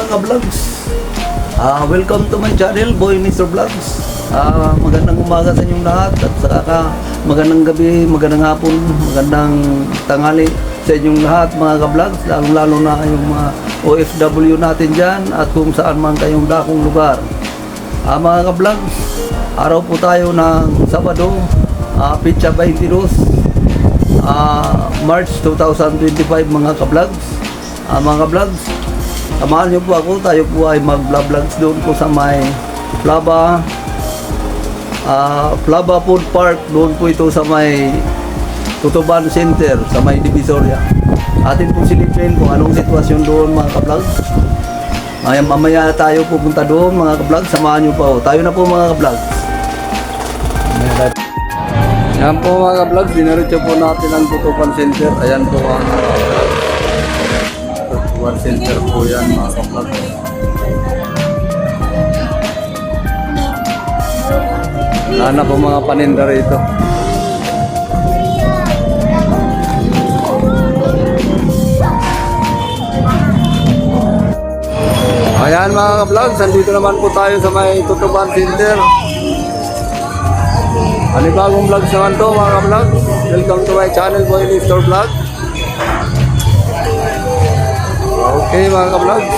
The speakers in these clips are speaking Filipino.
ka-vlogs. Welcome to my channel, Boy Mr. Vlogs. Magandang umaga sa inyong lahat at saka magandang gabi, magandang hapon, magandang tanghali sa inyong lahat mga ka-vlogs, lalo na yung mga OFW natin dyan at kung saan man kayong dakong lugar. Mga ka-vlogs, araw po tayo ng Sabado, Pitsa 22, March 2025 mga ka-vlogs. Mga ka-vlogs, samahan niyo po ako, tayo po ay mag-vlogs doon po sa may Flava Food Park, doon po ito sa may Tutuban Center, sa may Divisoria. Atin po silipin kung anong sitwasyon doon mga ka-vlogs. Mamaya tayo pupunta doon mga ka-vlogs, samahan niyo po. Tayo na po mga ka-vlogs. Yan po mga ka-vlogs, dinaritso po natin ang Tutuban Center. Ayan po ang Tutuban Center po yan mga ka-vlogs. Sana po mga paninda rito. Ayan mga ka-vlogs, nandito naman po tayo sa may Tutuban Center. Anibagong vlogs naman to mga ka-vlogs. Welcome to my channel, Boy Mr. Vlog. Okay mga ka-vlogs.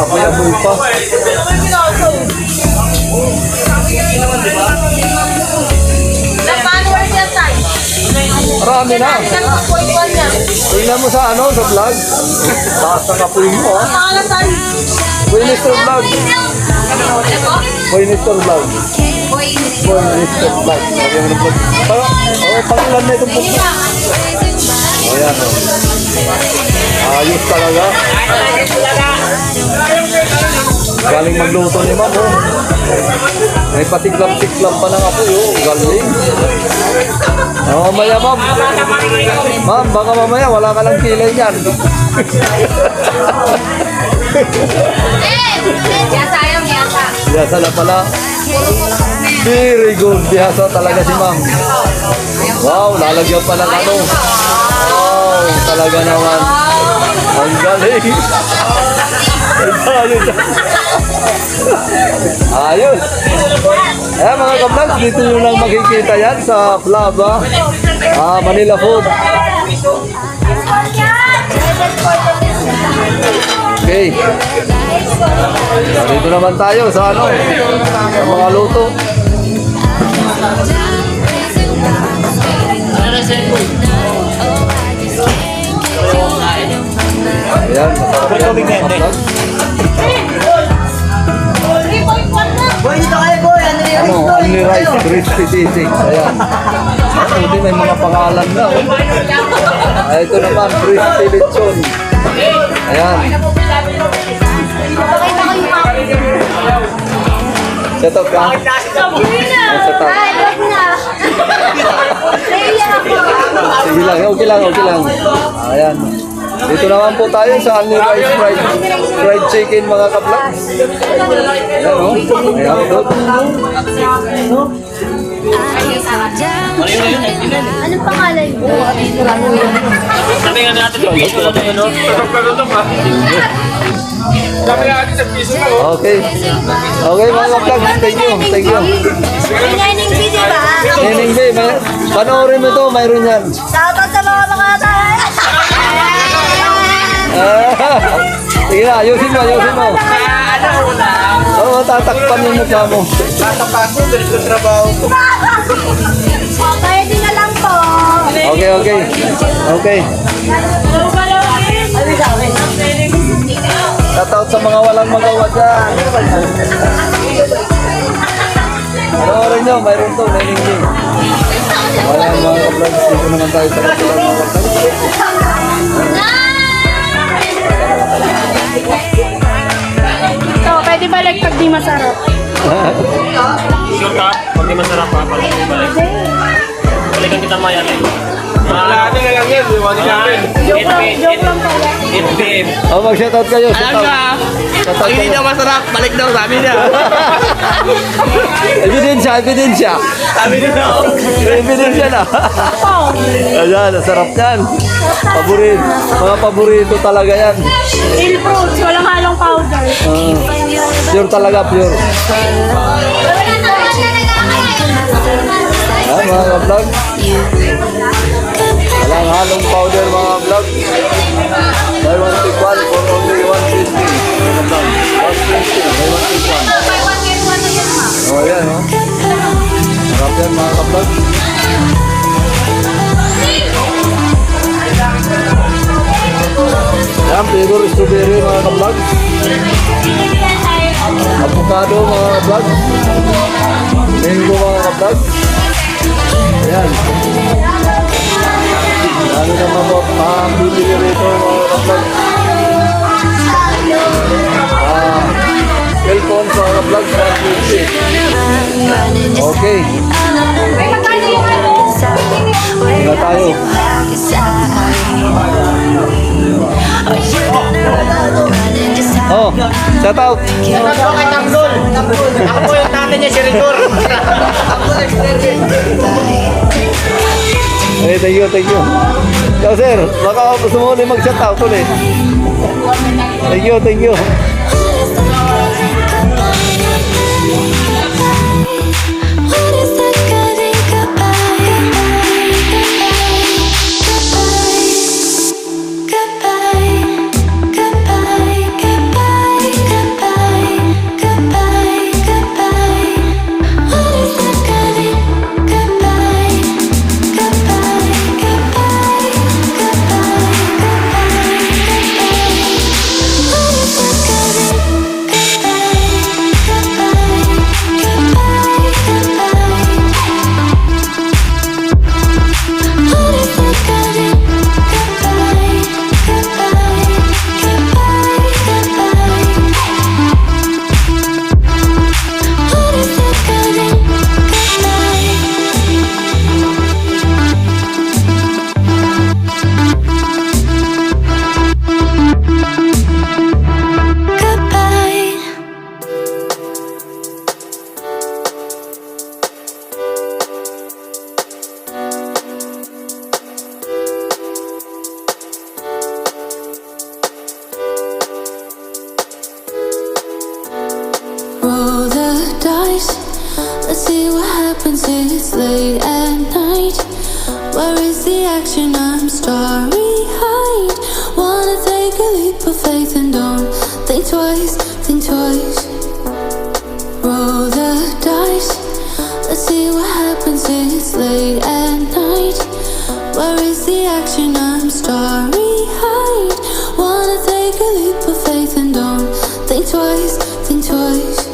Nakapayaboy pa. Marami na. Tingnan mo sa ano, sa vlog. Taas na kapoy mo, ha? Boy Mr. Vlog. Boy Mr. Vlog. Boy Mr. Vlog. Pangilan na itong puso. Ayan, o. Ayos talaga. Galing magluto ni Ma'am, oh. May patiklap-tiklap pa ng apoy, oh. Galing. Mamaya, Ma'am. Ma'am, baka mamaya wala ka lang kilay yan. Biyasa na pala. Very good. Biyasa talaga si Ma'am. Wow, lalagyan pa ng ano. Wow, talaga naman. Ang galing. Ayos. Eh mga ka-vlogs, dito nyo lang makikita yan sa Flava, Manila Food. Okay. Dito naman tayo sa ano, sa mga luto. Ayan, masarap yan mga ka-vlogs. Boy, dito kayo, boy. Ano, only rice, crispy sisig. Ayan. Hindi may mga pangalan na. Oh. Ay, ito naman, crispy lechon. Ayan. Set up ka? Set up. Sige lang, okay lang, okay lang. Ayan. Dito naman po tayo sa only rice fried chicken mga ka-vlogs. Ayan o. Ayan o. Anong pangalan mo? Sabi nga natin yung piso na tayo, no? Sabi nga natin sa piso na, oh. Okay. Okay mga ka-vlogs, thank you. Thank you. Nining B, di ba? Nining B, panoorin mo to, mayroon yan. Shoutout sa mga tayo. Sige na, ayusin mo, ayusin mo. Oo, tatakpan yung mukha mo. Tatakpan ko, ganito yung trabaho ko. Kaya din na lang po. Okay, okay. Okay. Shoutout sa mga walang magawa dyan. Panoorin nyo, mayroon to, Nining B. Wala mga ka-vlogs, dito naman tayo sa restaurant mga ka-vlogs. So, pwede balik pag di masarap. Sure ka? Pag di masarap pa, pag di balik. Balikan kita maya, eh. Malakati na lang yan, diwani namin. Joke lang pala. 8 PM. Oh, mag-shoutout kayo. Alam ka, pag hindi daw masarap, balik daw sabi niya. Ebidensya, ebidensya. Sabi niya daw. Ebidensya na. Ayan, sarap yan. Paborito. Mga paborito talaga yan. Real fruits, walang halong powder. Pure talaga, pure. Ayan, mga ka-vlog. Walang halong powder, mga vlog. Buy one take one for only 150. Mga vlog. 150, buy one take one. Oh, ayan, oh. Sarap yan, mga ka-vlog. Ayan, flavor strawberry, mga ka-vlog. Avocado, mga ka-vlog. Mango, mga ka-vlog. Ayan. Ano naman po, pambibili rito, mga ka-vlog. Cellphone, mga ka-vlog, 150. Okay. Tingnan tayo. Oh, shout out. Ako kay Tanggol. Ako po yung tatay niya, si Rigor. Hey, thank you, thank you. Ikaw, sir, baka gusto mo ulit mag-shout out ulit. Thank you, thank you. Goodbye, goodbye, goodbye, goodbye. action, I'm starry-eyed. Wanna take a leap of faith and don't think twice, think twice. Roll the dice, let's see what happens. It's late at night. Where is the action? I'm starry-eyed. Wanna take a leap of faith and don't think twice, think twice.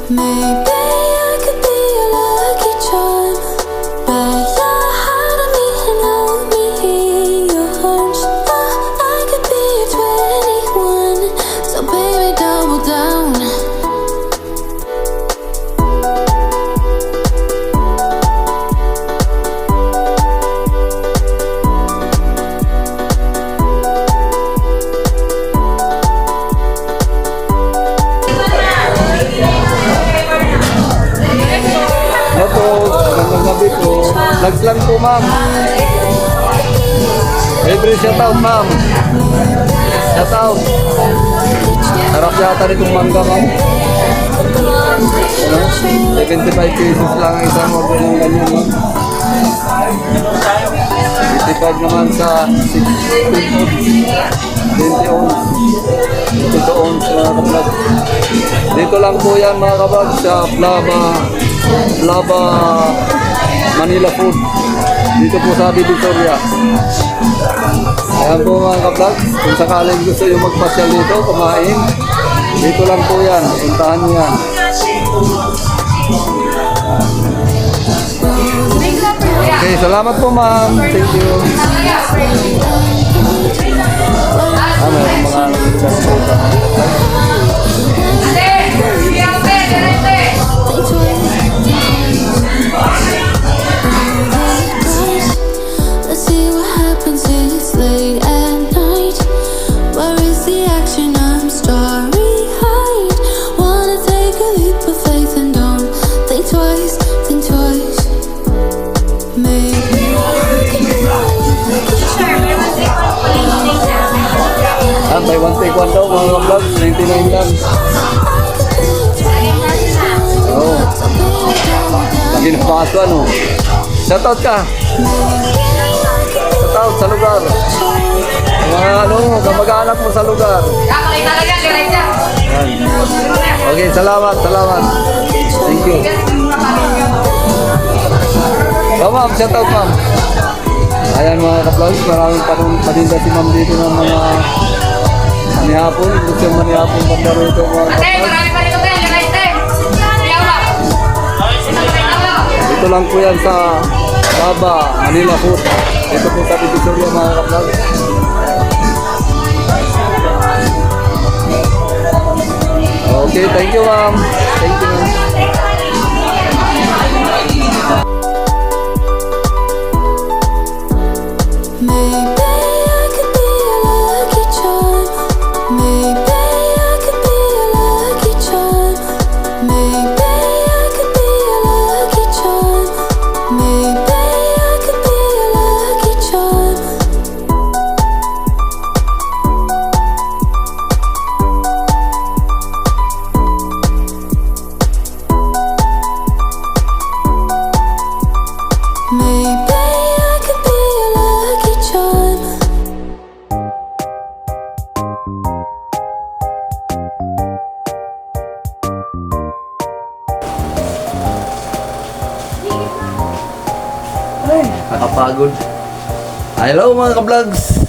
Maybe I could be a lucky charm. Bet your heart on me and hold me in your arms. I could be a 21, so baby double down. Opo, magandang gabi po. Vlogs lang po, ma'am. Every shoutout, ma'am. Shoutout. Sarap yata nitong mangga, ma'am. 75 pesos lang ang isang order ng ganyan, ma'am. 55 naman sa 20 ounce. 20 ounce, mga kablog. Dito lang po yan, mga kablog, sa Flava Manila Food. Dito po sa Divisoria. Ayan po mga kablog, kung sakaling gusto yung magpasyal dito, kumain, dito lang po yan, puntahan nyo yan. Okay, salamat po ma'am. Thank you. Meron mga Let's see what happens. It's late at night. Where is the action? I'm starry-eyed. Wanna take a leap of faith and don't think twice, think twice. Maybe I can be a lucky charm. May one take one daw mga vlog, 99 lang. Oo. Lagi na paso ano. Shoutout ka. Shoutout sa lugar. Mga kamag-anak mo sa lugar. Yan. Okay, salamat. Thank you. Oh, ma'am, shoutout ma'am. Ayan mga ka-vlog, maraming paninda si ma'am dito ng mga manihapon. Gusto yung manihapon banda rito mga ka-vlog. Ito lang po yan sa Flava Manila Food. Ito po sa Divisoria mga ka-vlog. Okay, thank you ma'am. Thank you ma'am. Maybe I could be a lucky charm. Maybe I could be a lucky charm. Maybe I could be a lucky charm. Maybe I could be a lucky charm. Maybe I could be a lucky charm. Nakapagod. Hello mga ka-vlogs.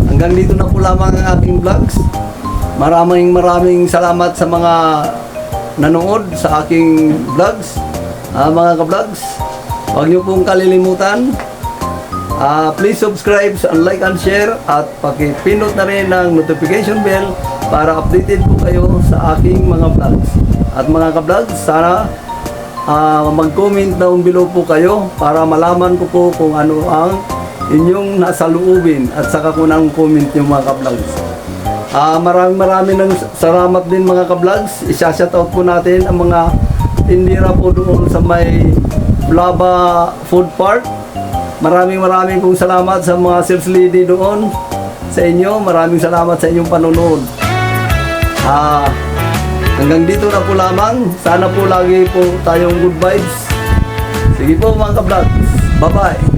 Hanggang dito na po lamang ang aking vlogs. Maraming salamat sa mga nanood sa aking vlogs. Mga ka-vlogs, huwag niyo pong kalilimutan. Please subscribe and like and share at pakipindot na rin ng notification bell para updated po kayo sa aking mga vlogs. At mga ka-vlogs, sana mag-comment down below po kayo para malaman ko po kung ano ang inyong nasa loobin at saka kung anong comment yung mga ka-vlogs. Maraming salamat din mga ka-vlogs. Isa-shoutout po natin ang mga tindira po doon sa may Flava Food Park. Maraming pong salamat sa mga sales lady doon sa inyo. Maraming salamat sa inyong panonood. Hanggang dito na po lamang. Sana po lagi po tayong good vibes. Sige po mga ka-vlogs. Bye-bye.